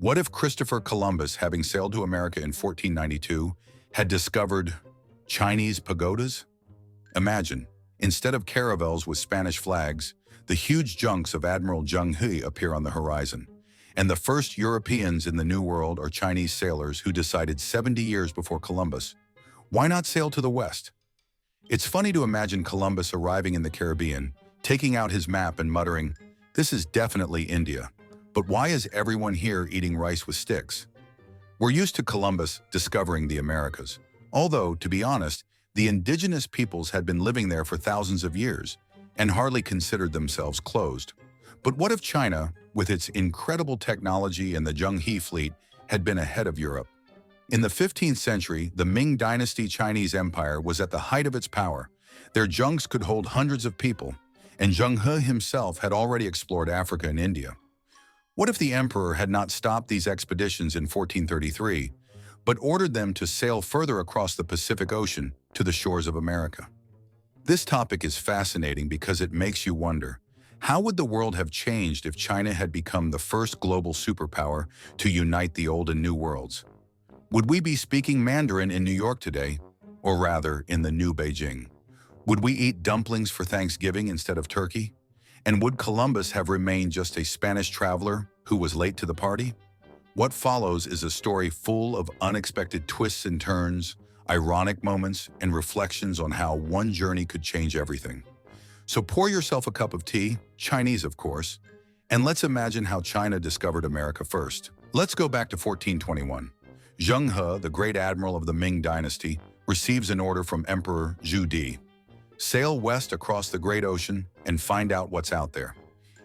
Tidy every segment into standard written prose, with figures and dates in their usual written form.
What if Christopher Columbus, having sailed to America in 1492, had discovered Chinese pagodas? Imagine, instead of caravels with Spanish flags, the huge junks of Admiral Zheng He appear on the horizon. And the first Europeans in the New World are Chinese sailors who decided 70 years before Columbus, why not sail to the west? It's funny to imagine Columbus arriving in the Caribbean, taking out his map and muttering, "This is definitely India. But why is everyone here eating rice with sticks?" We're used to Columbus discovering the Americas. Although, to be honest, the indigenous peoples had been living there for thousands of years and hardly considered themselves closed. But what if China, with its incredible technology and the Zheng He fleet, had been ahead of Europe? In the 15th century, the Ming Dynasty Chinese Empire was at the height of its power. Their junks could hold hundreds of people, and Zheng He himself had already explored Africa and India. What if the emperor had not stopped these expeditions in 1433, but ordered them to sail further across the Pacific Ocean to the shores of America? This topic is fascinating because it makes you wonder, how would the world have changed if China had become the first global superpower to unite the old and new worlds? Would we be speaking Mandarin in New York today, or rather in the new Beijing? Would we eat dumplings for Thanksgiving instead of turkey? And would Columbus have remained just a Spanish traveler who was late to the party? What follows is a story full of unexpected twists and turns, ironic moments, and reflections on how one journey could change everything. So pour yourself a cup of tea, Chinese of course, and let's imagine how China discovered America first. Let's go back to 1421. Zheng He, the great admiral of the Ming Dynasty, receives an order from Emperor Zhu Di. Sail west across the Great Ocean and find out what's out there.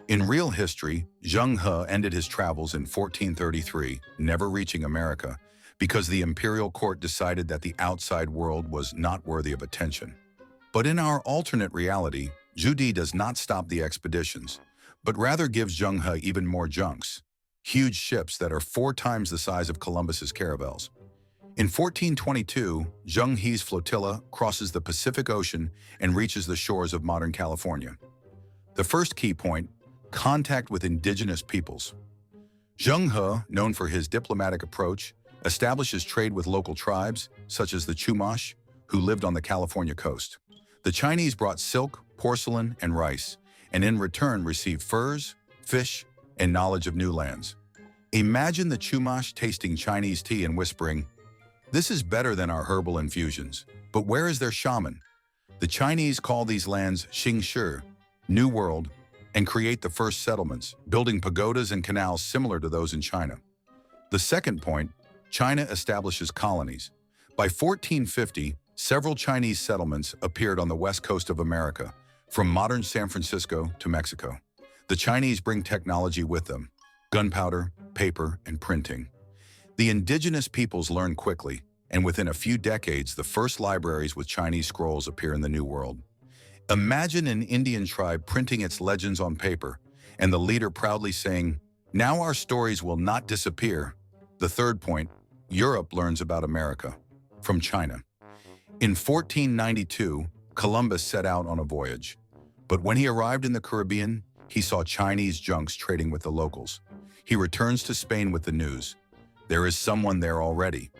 In real history, Zheng He ended his travels in 1433, never reaching America, because the imperial court decided that the outside world was not worthy of attention. But in our alternate reality, Zhu Di does not stop the expeditions, but rather gives Zheng He even more junks, huge ships that are 4 times the size of Columbus's caravels. In 1422, Zheng He's flotilla crosses the Pacific Ocean and reaches the shores of modern California. The first key point, contact with indigenous peoples. Zheng He, known for his diplomatic approach, establishes trade with local tribes, such as the Chumash, who lived on the California coast. The Chinese brought silk, porcelain, and rice, and in return received furs, fish, and knowledge of new lands. Imagine the Chumash tasting Chinese tea and whispering, "This is better than our herbal infusions." But where is their shaman? The Chinese call these lands Xingshi, New World, and create the first settlements, building pagodas and canals similar to those in China. The second point, China establishes colonies. By 1450, several Chinese settlements appeared on the west coast of America, from modern San Francisco to Mexico. The Chinese bring technology with them, gunpowder, paper, and printing. The indigenous peoples learn quickly, and within a few decades, the first libraries with Chinese scrolls appear in the New World. Imagine an Indian tribe printing its legends on paper, and the leader proudly saying, "Now our stories will not disappear." The third point, Europe learns about America from China. In 1492, Columbus set out on a voyage. But when he arrived in the Caribbean, he saw Chinese junks trading with the locals. He returns to Spain with the news. There is someone there already.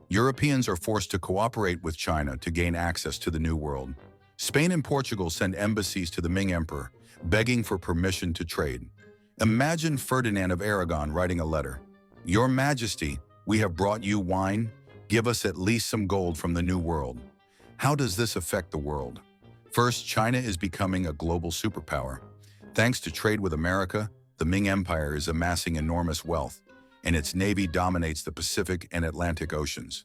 Europeans are forced to cooperate with China to gain access to the New World. Spain and Portugal send embassies to the Ming Emperor, begging for permission to trade. Imagine Ferdinand of Aragon writing a letter. "Your Majesty, we have brought you wine. Give us at least some gold from the New World." How does this affect the world? First, China is becoming a global superpower. Thanks to trade with America, the Ming Empire is amassing enormous wealth, and its navy dominates the Pacific and Atlantic Oceans.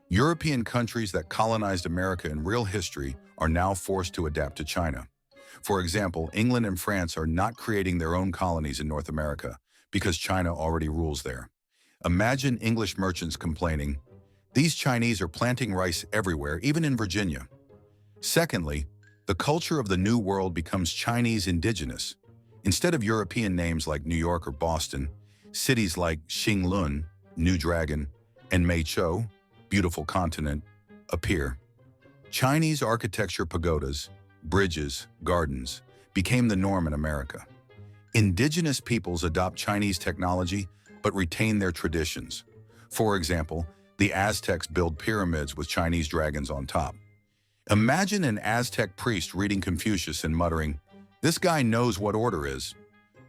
European countries that colonized America in real history are now forced to adapt to China. For example, England and France are not creating their own colonies in North America because China already rules there. Imagine English merchants complaining, "These Chinese are planting rice everywhere, even in Virginia." Secondly, the culture of the New World becomes Chinese indigenous. Instead of European names like New York or Boston, cities like Xinglun, New Dragon, and Meichou, Beautiful Continent, appear. Chinese architecture, pagodas, bridges, gardens, became the norm in America. Indigenous peoples adopt Chinese technology, but retain their traditions. For example, the Aztecs build pyramids with Chinese dragons on top. Imagine an Aztec priest reading Confucius and muttering, "This guy knows what order is."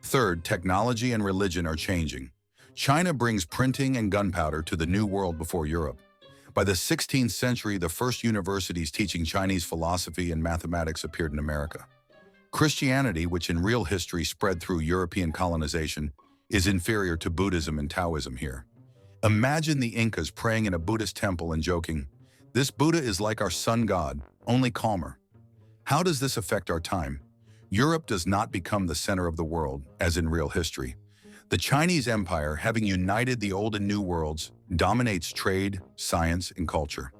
Third, technology and religion are changing. China brings printing and gunpowder to the New World before Europe. By the 16th century, the first universities teaching Chinese philosophy and mathematics appeared in America. Christianity, which in real history spread through European colonization, is inferior to Buddhism and Taoism here. Imagine the Incas praying in a Buddhist temple and joking, "This Buddha is like our sun god, only calmer." How does this affect our time? Europe does not become the center of the world, as in real history. The Chinese Empire, having united the old and new worlds, dominates trade, science, and culture.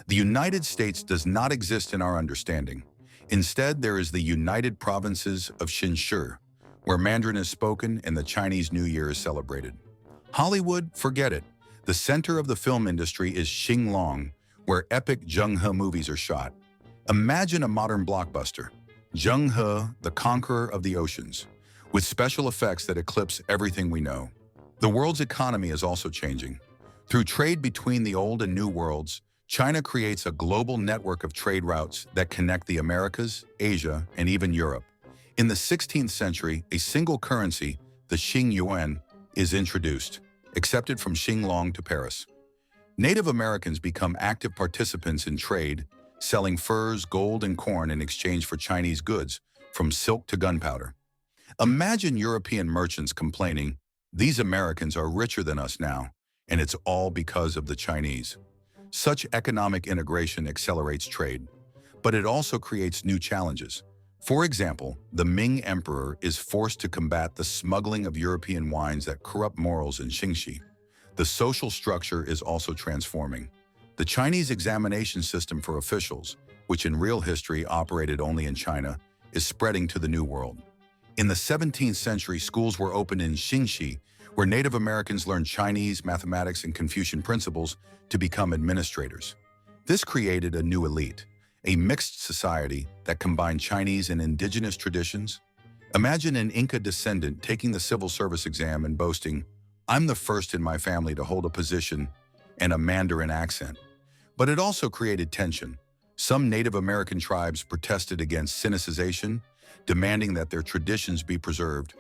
The United States does not exist in our understanding. Instead, there is the United Provinces of Xinshi, where Mandarin is spoken and the Chinese New Year is celebrated. Hollywood, forget it. The center of the film industry is Xinglong, where epic Zheng He movies are shot. Imagine a modern blockbuster, Zheng He, the Conqueror of the Oceans, with special effects that eclipse everything we know. The world's economy is also changing. Through trade between the old and new worlds, China creates a global network of trade routes that connect the Americas, Asia, and even Europe. In the 16th century, a single currency, the Xing Yuan, is introduced, accepted from Xinglong to Paris. Native Americans become active participants in trade, selling furs, gold, and corn in exchange for Chinese goods, from silk to gunpowder. Imagine European merchants complaining, "These Americans are richer than us now, and it's all because of the Chinese." Such economic integration accelerates trade, but it also creates new challenges. For example, the Ming Emperor is forced to combat the smuggling of European wines that corrupt morals in Xingxi. The social structure is also transforming. The Chinese examination system for officials, which in real history operated only in China, is spreading to the New World. In the 17th century, schools were opened in Xingxi, where Native Americans learned Chinese, mathematics, and Confucian principles to become administrators. This created a new elite, a mixed society that combined Chinese and indigenous traditions. Imagine an Inca descendant taking the civil service exam and boasting, "I'm the first in my family to hold a position," and a Mandarin accent. But it also created tension. Some Native American tribes protested against sinicization, demanding that their traditions be preserved.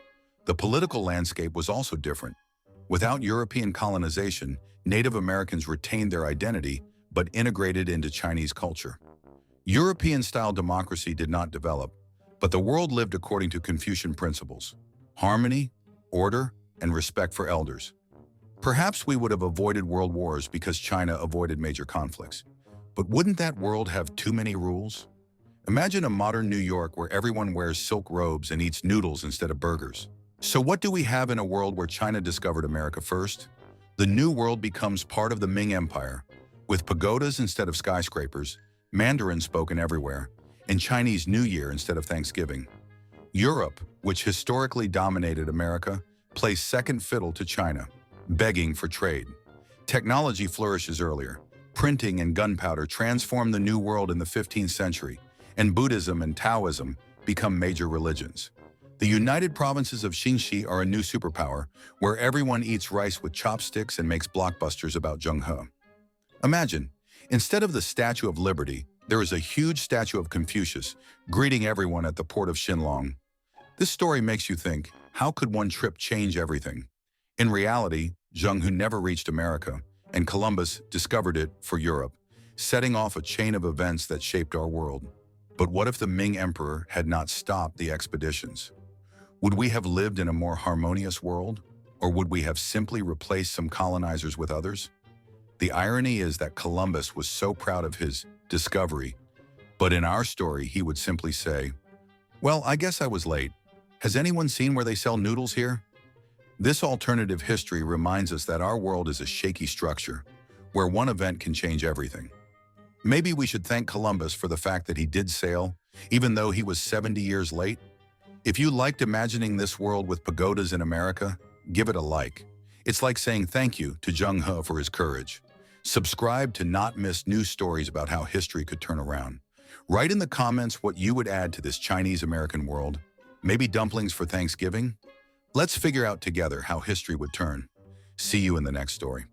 The political landscape was also different. Without European colonization, Native Americans retained their identity but integrated into Chinese culture. European-style democracy did not develop, but the world lived according to Confucian principles: harmony, order, and respect for elders. Perhaps we would have avoided world wars because China avoided major conflicts. But wouldn't that world have too many rules? Imagine a modern New York where everyone wears silk robes and eats noodles instead of burgers. So what do we have in a world where China discovered America first? The New World becomes part of the Ming Empire, with pagodas instead of skyscrapers, Mandarin spoken everywhere, and Chinese New Year instead of Thanksgiving. Europe, which historically dominated America, plays second fiddle to China, begging for trade. Technology flourishes earlier. Printing and gunpowder transform the New World in the 15th century, and Buddhism and Taoism become major religions. The United Provinces of Xingxi are a new superpower, where everyone eats rice with chopsticks and makes blockbusters about Zheng He. Imagine, instead of the Statue of Liberty, there is a huge statue of Confucius, greeting everyone at the port of Xinlong. This story makes you think, how could one trip change everything? In reality, Zheng He never reached America, and Columbus discovered it for Europe, setting off a chain of events that shaped our world. But what if the Ming Emperor had not stopped the expeditions? Would we have lived in a more harmonious world, or would we have simply replaced some colonizers with others? The irony is that Columbus was so proud of his discovery, but in our story he would simply say, "Well, I guess I was late. Has anyone seen where they sell noodles here?" This alternative history reminds us that our world is a shaky structure, where one event can change everything. Maybe we should thank Columbus for the fact that he did sail, even though he was 70 years late. If you liked imagining this world with pagodas in America, give it a like. It's like saying thank you to Zheng He for his courage. Subscribe to not miss new stories about how history could turn around. Write in the comments what you would add to this Chinese-American world. Maybe dumplings for Thanksgiving? Let's figure out together how history would turn. See you in the next story.